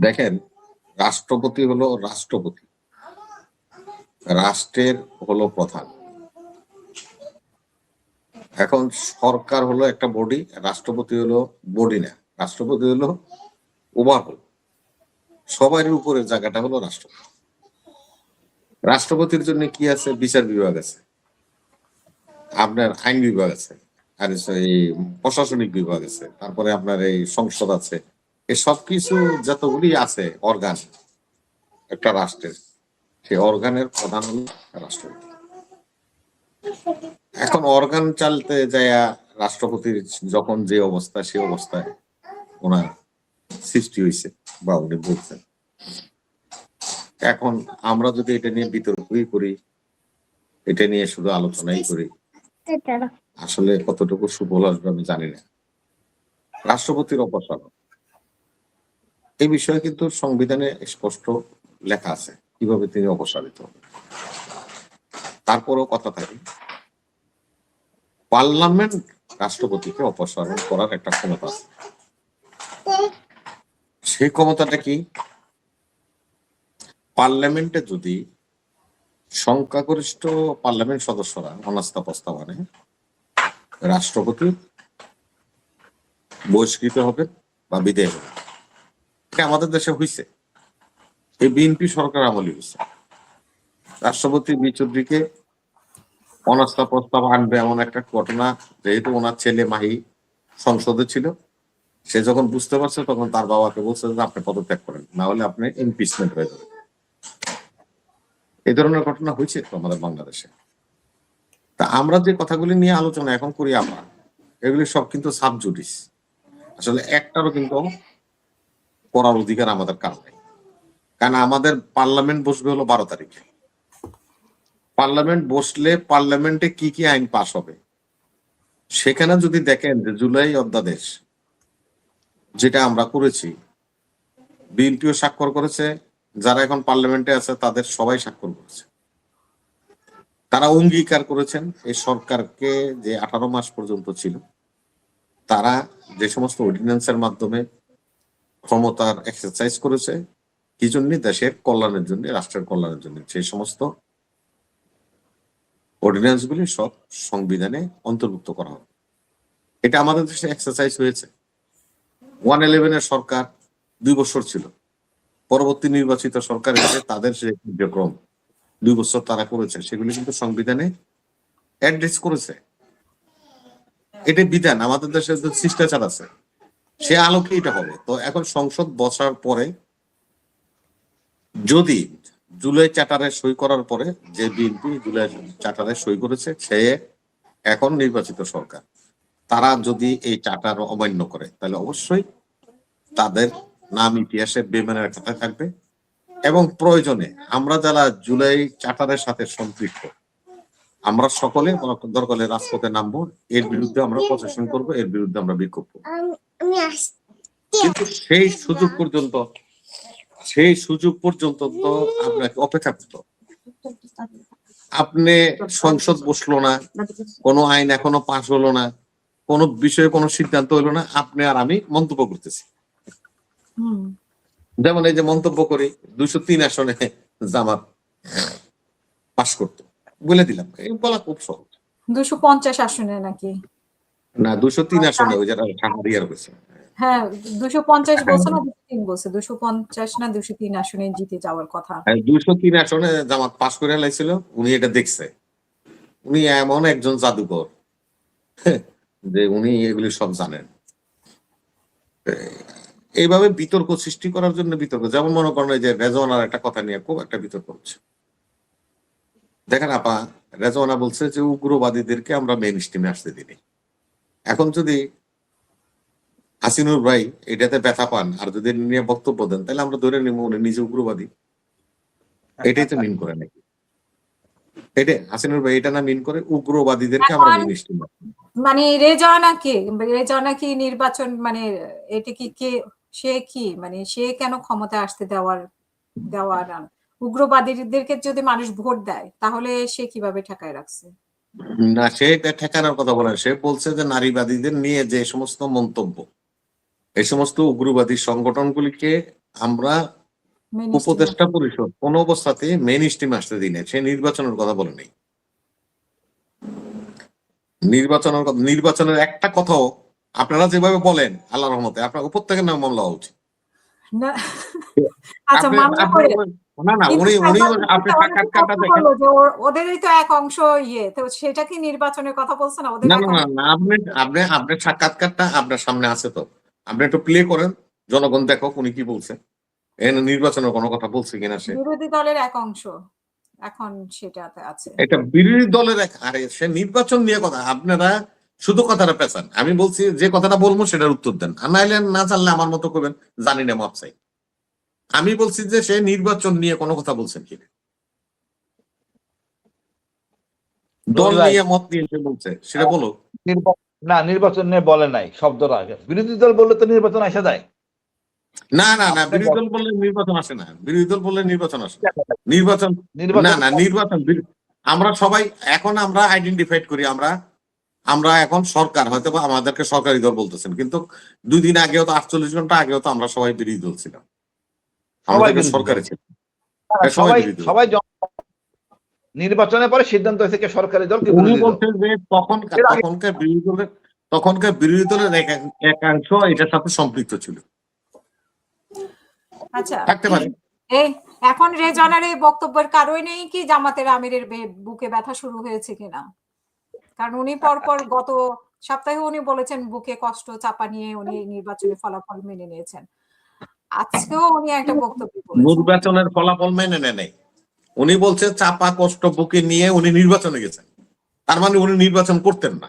দেখেন, রাষ্ট্রপতি হলো রাষ্ট্রপতি, রাষ্ট্রের হলো প্রধান। এখন সরকার হলো একটা বডি, রাষ্ট্রপতি হলো বডি না, রাষ্ট্রপতি হলো ওভারঅল সবার উপরের জায়গাটা হলো রাষ্ট্রপতি। রাষ্ট্রপতির জন্য কি আছে? বিচার বিভাগ আছে, আপনার আইন বিভাগ আছে, আর এই প্রশাসনিক বিভাগ আছে, তারপরে আপনার এই সংসদ আছে। এই সবকিছু যতগুলি আছে অর্গান একটা রাষ্ট্রের, সেই অর্গানের প্রধান হলো রাষ্ট্রপতি। এখন অর্গান চালতে যায় রাষ্ট্রপতির যখন যে অবস্থা, সে অবস্থায় ওনার সৃষ্টি হয়েছে বা উনি বলছেন। এখন আমরা যদি এটা নিয়ে বিতর্কই করি, এটা নিয়ে শুধু আলোচনাই করি, আসলে কতটুকু সুফল আসবে আমি জানি না। রাষ্ট্রপতির অপসারণ এই বিষয়ে কিন্তু সংবিধানে স্পষ্ট লেখা আছে কিভাবে তিনি অপসারিত হবেন। তারপরেও কথা থাকে, পার্লামেন্ট রাষ্ট্রপতিকে অপসারণ করার একটা ক্ষমতা আছে। সেই ক্ষমতাটা কি? পার্লামেন্টে যদি সংখ্যাগরিষ্ঠ পার্লামেন্ট সদস্যরা অনাস্থা প্রস্তাব আনে, রাষ্ট্রপতি বহিষ্কৃত হবে বা বিদায় হবে। এটা আমাদের দেশে হয়েছে, এই বিএনপি সরকার আমলে হয়েছে। রাষ্ট্রপতি বিচৌধুরীকে অনাস্থা প্রস্তাব আনবে এমন একটা ঘটনা, যেহেতু ওনার ছেলে মাহি সংসদে ছিল, সে যখন বুঝতে পারছে তখন তার বাবাকে বলছে যে আপনি পদত্যাগ করেন, না হলে আপনি ইমপিচমেন্ট হয়ে যাবেন। এই ধরনের ঘটনা হয়েছে তো আমাদের বাংলাদেশে। তা আমরা যে কথাগুলি নিয়ে আলোচনা এখন করি আমরা, এগুলি সব কিন্তু সাবজুডিস। আসলে একটারও কিন্তু করার অধিকার আমাদের কারণ নেই, কারণ আমাদের পার্লামেন্ট বসবে হলো 12 তারিখে। পার্লামেন্ট বসলে পার্লামেন্টে কি কি আইন পাস হবে, সেখানে যদি দেখেন যে জুলাই অধ্যাদেশ যেটা আমরা করেছি, বিএনপিও স্বাক্ষর করেছে, যারা এখন পার্লামেন্টে আছে তাদের সবাই স্বাক্ষর করেছে। তারা অঙ্গীকার করেছেন এই সরকারকে যে 18 মাস পর্যন্ত ছিল, তারা যে সমস্ত অর্ডিন্যান্সের মাধ্যমে ক্ষমতার এক্সারসাইজ করেছে, কি জন্য? দেশের কল্যাণের জন্য, রাষ্ট্রের কল্যাণের জন্য। সেই সমস্ত অর্ডিন্যান্স গুলি সব সংবিধানে অন্তর্ভুক্ত করা হবে। এটা আমাদের দেশে এক্সারসাইজ হয়েছে। 111 এর সরকার 2 বছর ছিল, পরবর্তী নির্বাচিত সরকার এসে তাদের যে কার্যক্রম 2 বছর তারা করেছে, সেগুলি কিন্তু সংবিধানে অ্যাড্রেস করেছে। এটা বিধান, আমাদের দেশে যে শিষ্টাচার আছে সে আলোকে এটা হবে। তো এখন সংসদ বসার পরে যদি জুলাই চার্টারে সই করার পরে, যে বিএনপি জুলাই চার্টারে সই করেছে, সে এখন নির্বাচিত সরকার, তারা যদি এই চার্টার অমান্য করে, তাহলে অবশ্যই তাদের নাম ইতিহাসে বেমানের খাতায় থাকবে। এবং প্রয়োজনে আমরা যারা জুলাই চার্টারের সাথে সম্পৃক্ত, আমরা সকলে দরকারে রাজপথে নামবো, এর বিরুদ্ধে আমরা প্রশাসন করব, এর বিরুদ্ধে আমরা বিক্ষোভ করবো। কিন্তু সেই সুযোগ পর্যন্ত তো আপনাকে অপেক্ষা করতে। আপনি সংসদ বসলো না, কোনো আইন এখনো পাস হলো না, কোনো বিষয়ে কোনো সিদ্ধান্ত হলো না, আপনি আর আমি মন্তব্য করতেছি। যেমন এই যে মন্তব্য করি 203 আসনে জামাত পাস করতো, বলে দিলাম, এই বলা খুব সহজ। 250 আসনে নাকি? না, 203 আসনে, ওই যারা ঠাকুরিয়ার হয়েছে। হ্যাঁ, 250 বলছে না 203 বলছে, 250 না 203 আসনে জিতে যাওয়ার কথা। 203 আসনে জামাত পাস করে লাইছিল, উনি এটা দেখছে। উনি এমন একজন জাদুকর যে উনি এগুলি সব জানেন। এইভাবে বিতর্ক সৃষ্টি করার জন্য বিতর্ক, যেমন মনে করেন যে রেজওয়ানার একটা কথা নিয়ে খুব একটা বিতর্ক হচ্ছে। দেখেন আপা, রেজওয়ানা বলছে যে উগ্রবাদীদেরকে আমরা মেইন স্ট্রিমে আসতে দিই। এখন যদি হাসিনুর ভাই এটাতে ব্যথা পান আর যদি নিয়ে বক্তব্য দেন, তাহলে আমরা ধরে নিব উনি নিজে উগ্রবাদী। এটাই তো মিন করে নাকি? এটা হাসিনুর ভাই এটা না মিন করে উগ্রবাদীদেরকে আমরা মেইন স্ট্রিমে, মানে রেজওয়ানা কি নির্বাচন, মানে এটা কি কে, সে কি, মানে সে কেন ক্ষমতায় আসতে দেওয়ার উগ্রবাদীদেরকে যদি মানুষ ভোট দেয় তাহলে সে কিভাবে ঠেকায় রাখছে? না, সে ঠেকানোর কথা বলেন। সে বলছে যে নারীবাদীদের নিয়ে যে সমস্ত মন্তব্য, এই সমস্ত উগ্রবাদী সংগঠনগুলিকে আমরা Mainstream উপদেষ্টা পরিষদ কোন অবস্থাতে মেইন স্ট্রিম আসতে দিই না, সে নির্বাচনের কথা বলে নেই। নির্বাচনের একটা কথাও আপনারা যেভাবে বলেন, আল্লাহর রহমতে আপনার প্রত্যেকের নামে মামলা হওয়া উচিত। না আচ্ছা আপনি মামলা আপনি করে না না কিন্তু উনি উনি সাংবাদিকদের আপনি অনেকে সাক্ষাৎকারটা প্রশ্ন দেখেন। করলো যে ওদেরই তো এক অংশ ইয়ে, তো সেটা কি নির্বাচনের কথা বলছে না? ওদের না এক না না অংশ না, আপনার সাক্ষাৎকারটা আপনার সামনে আছে তো, আপনি একটু প্লে করেন, জনগণ দেখো উনি কি বলছে, এখানে নির্বাচনের কোনো কথা বলছে কিনা সে। বিরোধী দলের এক অংশ এখন সেটাতে আছে। এটা বিরোধী দলের আরে সে নির্বাচন নিয়ে কথা, আপনারা শুধু কথাটা পেছান। আমি বলছি যে কথাটা বলবো সেটার উত্তর দেন, আর নাইলে না জানলে আমার মতো করবেন, জানি না মাপ চাই। আমি বলছি যে সে নির্বাচন নিয়ে কোনো কথা বলছেন কিনা, দল ভাই, নিয়ে মত নিয়ে সে বলছে সেটা বলো। না নির্বাচন নিয়ে বলে নাই শব্দটা আগে। বিরোধী দল বললে তো নির্বাচন আসা যায়। না না না, আপনি বিরোধী দল বললে নির্বাচন আসে না, বিরোধী দল বললে নির্বাচন আসে না। নির্বাচন না না, নির্বাচন আমরা সবাই এখন আমরা আইডেন্টিফাইড করি, আমরা এখন সরকার, হয়তো বা আমাদেরকে সরকারি দল বলতেছেন, কিন্তু 2 দিন আগেও তো 48 ঘন্টা আগেও তো আমরা সবাই বিরোধী দল ছিলাম, আমাদেরকে সরকারি ছিল, সবাই বিরোধী দল। সবাই নির্বাচনের পরে সিদ্ধান্ত হয়েছে কে সরকারি দল কি উনি বিরোধী দল। বলছেন যে তখনকার বিরোধী দলের একাংশ এটার সাথে সম্পৃক্ত ছিল, আচ্ছা থাকতে পারে। এই এখন রেজনার এই বক্তব্যের কারণে নেই কি জামাতের আমিরের বুকে ব্যথা শুরু হয়েছে কিনা? কারণ উনি পরপর গত সপ্তাহে উনি বলেছেন বুকে কষ্ট চাপা নিয়ে উনি নির্বাচনের ফলাফল মেনে নিয়েছেন। আজকেও উনি একটা বক্তব্য বলেছেন নির্বাচনের ফলাফল মেনে নেয়, উনি বলছে চাপা কষ্ট বুকে নিয়ে উনি নির্বাচনে গেছেন, তার মানে উনি নির্বাচন করতেন না।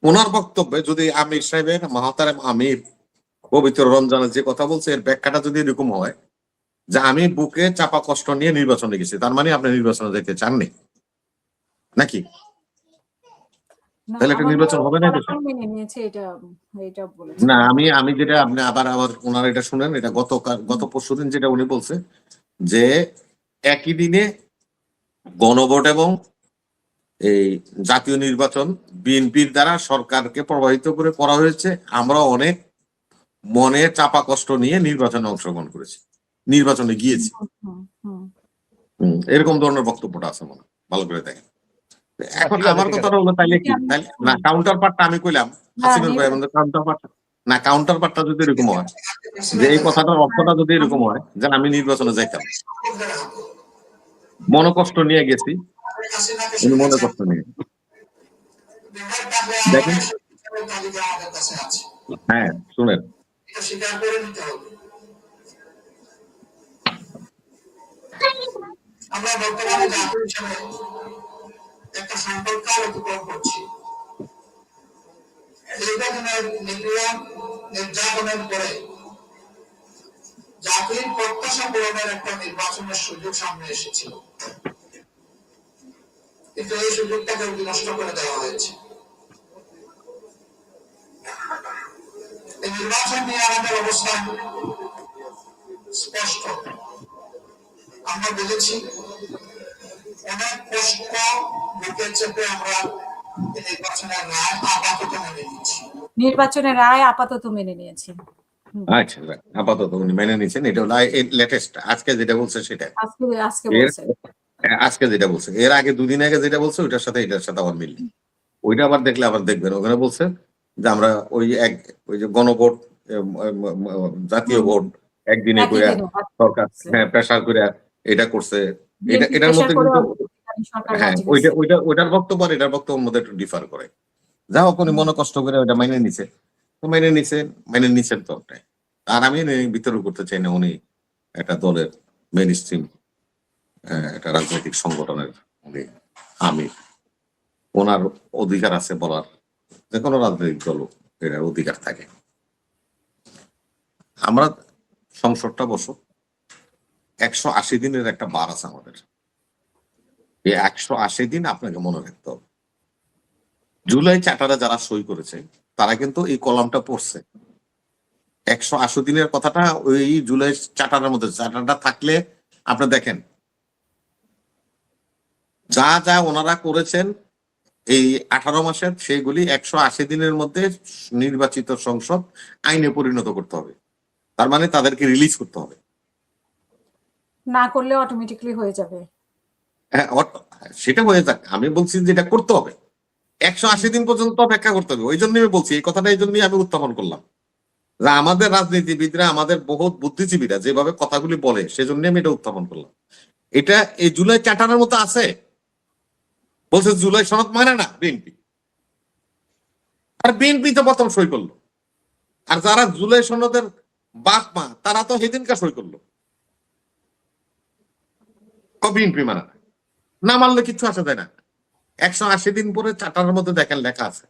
ওনার বক্তব্যে যদি আমির সাহেবের মহাতারাম আমির পবিত্র রমজানের যে কথা বলছে এর ব্যাখ্যাটা যদি এরকম হয় যে আমি বুকে চাপা কষ্ট নিয়ে নির্বাচনে গেছি, তার মানে আপনি নির্বাচনে যেতে চাননি নাকি? তাহলে একটা নির্বাচন হবে না দেশে? মেনে নিয়েছে এটা বলেছেন। না, আমি যেটা আপনি আবার ওনার এটা শুনেন, এটা গত পরশুদিন যেটা উনি বলছে যে একই দিনে গণভোট এবং এই জাতীয় নির্বাচন বিএনপির দ্বারা সরকারকে প্রভাবিত করে করা হয়েছে, আমরা অনেক মনে চাপা কষ্ট নিয়ে নির্বাচনে অংশগ্রহণ করেছি, নির্বাচনে গিয়েছি। এরকম ধরনের বক্তব্যটা আছে মনে, ভালো করে দেখেন। এখন আমার কথাটা হলো তাইলে কি, তাইলে না কাউন্টার পার্টটা আমি কইলাম হাসিনুর ভাই, আমাদের কাউন্টার পার্টটা যদি এরকম হয় যে এই কথাটার অর্থটা যদি এরকম হয় যে আমি নির্বাচনে যাইতাম, মনোকষ্ট নিয়ে গেছি, উনি মনে কষ্ট নিয়ে দেখেন। হ্যাঁ শুনেন, আমরা বর্তমানে জাতীয় হিসাবে একটা সম্পর্ক অতিক্রম করছি। নির্যাতনের পরে জাতির প্রত্যাশা পূরণের একটা নির্বাচনের সুযোগ সামনে এসেছিল, কিন্তু এই সুযোগটাকে নষ্ট করে দেওয়া হয়েছে। এই নির্বাচন নিয়ে আমাদের অবস্থান স্পষ্ট। আমরা বুঝেছি অনেক কষ্ট বুকে চেপে আমরা নির্বাচনের রায় আপাতত মেনে নিয়েছি। আচ্ছা আপাতত উনি মেনে নিয়েছেন, এটা হলো লেটেস্ট আজকে যেটা বলছে সেটা, আজকে যেটা বলছে। এর আগে 2 দিন আগে যেটা বলছে ওইটার সাথে এটার সাথে আবার মিল, ওইটা আবার দেখলে আবার দেখবেন ওখানে বলছে যে আমরা ওই যে গণভোট জাতীয় ভোট একদিনে করে সরকার প্রেসার করে এটা করছে, এটার মধ্যে কিন্তু হ্যাঁ ওইটার বক্তব্য আর এটার বক্তব্যের মধ্যে একটু ডিফার করে। যা হোক উনি মনে কষ্ট করে ওইটা মেনে নিছে, মেনে নিছেন তো ওটাই। আর আমি বিতর্ক করতে চাই না, উনি একটা দলের মেইন স্ট্রিম একটা রাজনৈতিক সংগঠনের উনি আমি, ওনার অধিকার আছে বলার, যে কোনো রাজনৈতিক দল এটার অধিকার থাকে। আমরা সংসদটা বসো 180 দিনের একটা বার আছে আমাদের, এই 180 দিন আপনাকে মনে রাখতে হবে। জুলাই চার্টারে যারা সই করেছে তারা কিন্তু এই কলামটা পড়ছে, 180 দিনের কথাটা ওই জুলাই চার্টারের মধ্যে, চার্টারটা থাকলে আপনি দেখেন যা যা ওনারা করেছেন এই 18 মাসের সেইগুলি 180 দিনের মধ্যে নির্বাচিত সংসদ আইনে পরিণত করতে হবে। তার মানে তাদেরকে রিলিজ করতে হবে। না করলে অটোমেটিকলি হয়ে যাবে। হ্যাঁ, সেটা হয়ে যাক, আমি বলছি যে এটা করতে হবে, 180 দিন পর্যন্ত অপেক্ষা করতে হবে। ওই জন্যই আমি বলছি, এই কথাটা এই জন্যই আমি উত্থাপন করলাম যে আমাদের রাজনীতিবিদরা, আমাদের বহুত বুদ্ধিজীবীরা যেভাবে কথাগুলি বলে, সেজন্য আমি এটা উত্থাপন করলাম। এটা এই জুলাই চার্টারের মতো আছে, বলছে জুলাই সনদ মানে না বিএনপি, আর বিএনপি তো প্রথম সই করলো, আর যারা জুলাই সনদের বাপ মা তারা তো সেদিনকার সই করলো, বিএনপি মানে না, না মানলে কিছু আসা যায় না। 180 দিন পরে চার্টারের মধ্যে দেখেন লেখা আছে,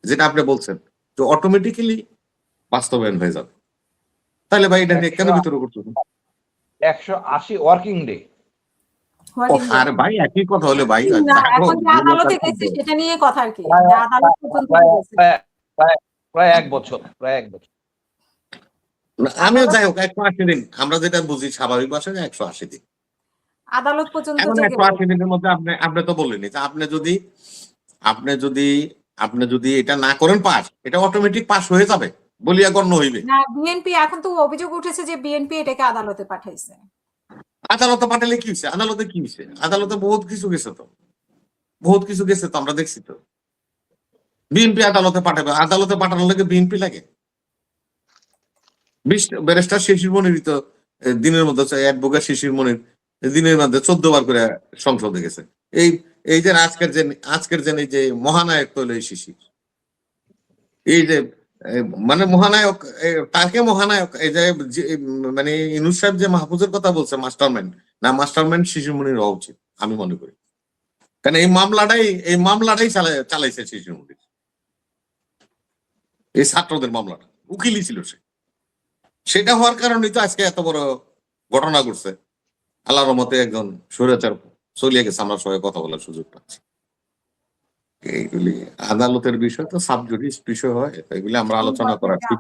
যেটা আপনি বলছেন যে অটোমেটিক্যালি বাস্তবায়ন হয়ে যাবে। তাহলে ভাই এটা নিয়ে কেন বিতর্ক করতেছেন? 180 ওয়ার্কিং ডে। আর ভাই একই কথা হলে ভাই, না, এখন যে আদালতে গেছে সেটা নিয়ে কথা আর কি, যে আদালত পর্যন্ত গেছে। প্রায় 1 বছর, প্রায় 1 বছর। আমিও যাই হোক 180 দিন, আমরা যেটা বুঝি স্বাভাবিক ভাষায় 180 দিন। আদালত পর্যন্ত এখন যে 180 দিনের মধ্যে আপনি তো বললেনই যে আপনি যদি এটা না করেন পাস, এটা অটোমেটিক পাস হয়ে যাবে বলিয়া গণ্য হইবে। না, বিএনপি এখন তো অভিযোগ উঠেছে যে বিএনপি এটাকে আদালতে পাঠাইছে। আদালতে পাঠালে কি হয়েছে? আদালতে কি হয়েছে? আদালতে বহুত কিছু গেছে তো, বহুত কিছু গেছে তো, আমরা দেখছি তো। বিএনপি আদালতে পাঠাবে, আদালতে পাঠানোর লাগে বিএনপি লাগে? ব্যারিস্টার শিশির মনির তো দিনের মধ্যে, অ্যাডভোকেট শিশির মনির দিনের মধ্যে 14 বার করে সংসদে গেছে। এই যে আজকের যে এই যে মহানায়ক তৈল শিশির, এই যে মানে মহানায়ক, তাকে মহানায়ক, এই যে মানে ইনুস সাহেব যে মাহফুজের কথা বলছে মাস্টারমাইন্ড, না মাস্টারমাইন্ড শিশির মনির হওয়া উচিত আমি মনে করি। কারণ এই মামলাটাই চালাইছে শিশির মনির, এই ছাত্রদের মামলাটা উকিলই ছিল সে। সেটা হওয়ার কারণেই তো আজকে এত বড় ঘটনা ঘটছে। আল্লাহর রহমতে একজন স্বৈরাচার চলিয়ে গেছে, আমরা সবাই কথা বলার সুযোগ পাচ্ছি। এইগুলি আদালতের বিষয় তো সাবজুডিস বিষয় হয়, এগুলি আমরা আলোচনা করা ঠিক।